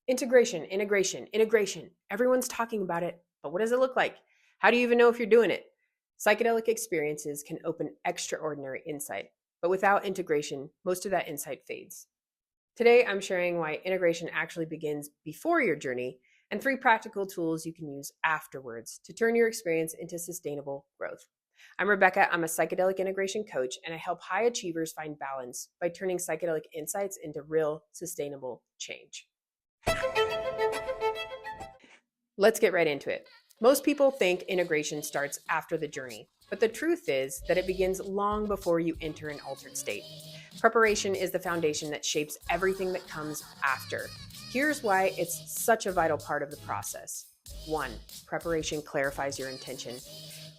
Integration, integration, integration. Everyone's talking about it, but what does it look like? How do you even know if you're doing it? Psychedelic experiences can open extraordinary insight, but without integration, most of that insight fades. Today, I'm sharing why integration actually begins before your journey and 3 practical tools you can use afterwards to turn your experience into sustainable growth. I'm Rebecca. I'm a psychedelic integration coach, and I help high achievers find balance by turning psychedelic insights into real, sustainable change. Let's get right into it. Most people think integration starts after the journey, but the truth is that it begins long before you enter an altered state. Preparation is the foundation that shapes everything that comes after. Here's why it's such a vital part of the process. 1. Preparation clarifies your intention.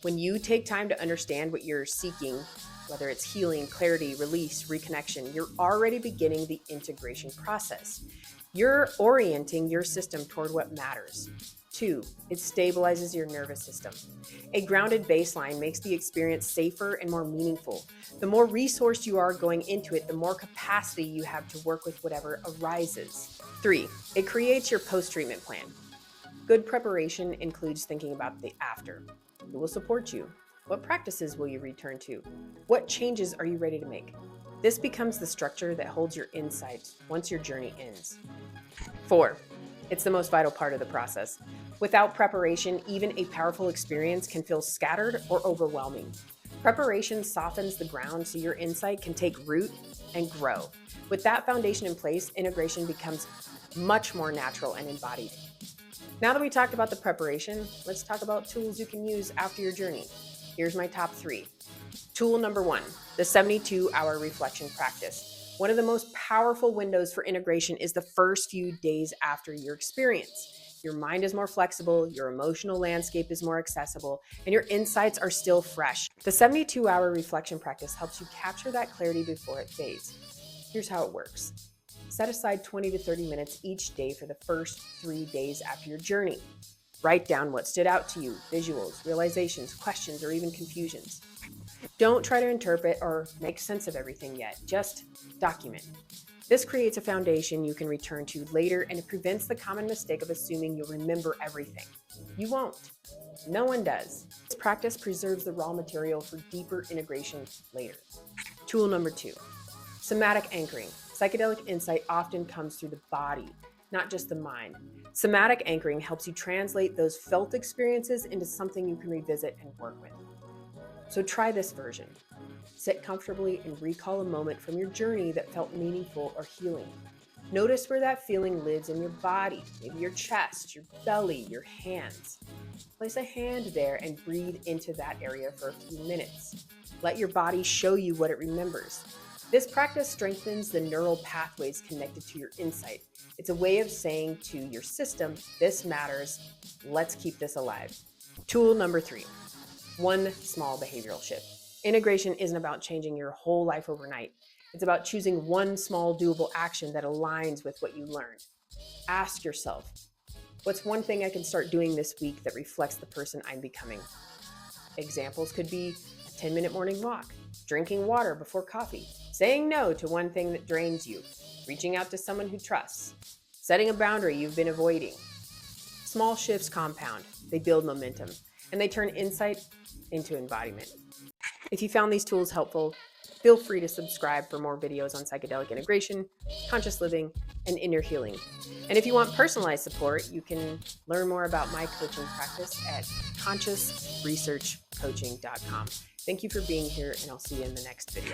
When you take time to understand what you're seeking, whether it's healing, clarity, release, reconnection, you're already beginning the integration process. You're orienting your system toward what matters. 2, it stabilizes your nervous system. A grounded baseline makes the experience safer and more meaningful. The more resourced you are going into it, the more capacity you have to work with whatever arises. 3, it creates your post-treatment plan. Good preparation includes thinking about the after. Who will support you? What practices will you return to? What changes are you ready to make? This becomes the structure that holds your insights once your journey ends. 4, it's the most vital part of the process. Without preparation, even a powerful experience can feel scattered or overwhelming. Preparation softens the ground so your insight can take root and grow. With that foundation in place, integration becomes much more natural and embodied. Now that we talked about the preparation, let's talk about tools you can use after your journey. Here's my top 3. Tool number 1, the 72-hour reflection practice. One of the most powerful windows for integration is the first few days after your experience. Your mind is more flexible, your emotional landscape is more accessible, and your insights are still fresh. The 72-hour reflection practice helps you capture that clarity before it fades. Here's how it works. Set aside 20 to 30 minutes each day for the first 3 days after your journey. Write down what stood out to you, visuals, realizations, questions, or even confusions. Don't try to interpret or make sense of everything yet, just document. This creates a foundation you can return to later, and it prevents the common mistake of assuming you'll remember everything. You won't. No one does. This practice preserves the raw material for deeper integration later. Tool number 2, somatic anchoring. Psychedelic insight often comes through the body, not just the mind. Somatic anchoring helps you translate those felt experiences into something you can revisit and work with. So try this version. Sit comfortably and recall a moment from your journey that felt meaningful or healing. Notice where that feeling lives in your body, maybe your chest, your belly, your hands. Place a hand there and breathe into that area for a few minutes. Let your body show you what it remembers. This practice strengthens the neural pathways connected to your insight. It's a way of saying to your system, this matters, let's keep this alive. Tool number 3, 1 small behavioral shift. Integration isn't about changing your whole life overnight. It's about choosing 1 small doable action that aligns with what you learned. Ask yourself, what's 1 thing I can start doing this week that reflects the person I'm becoming? Examples could be a 10-minute morning walk, drinking water before coffee, saying no to 1 thing that drains you, reaching out to someone who trusts, setting a boundary you've been avoiding. Small shifts compound, they build momentum, and they turn insight into embodiment. If you found these tools helpful, feel free to subscribe for more videos on psychedelic integration, conscious living, and inner healing. And if you want personalized support, you can learn more about my coaching practice at consciousresearchcoaching.com. Thank you for being here, and I'll see you in the next video.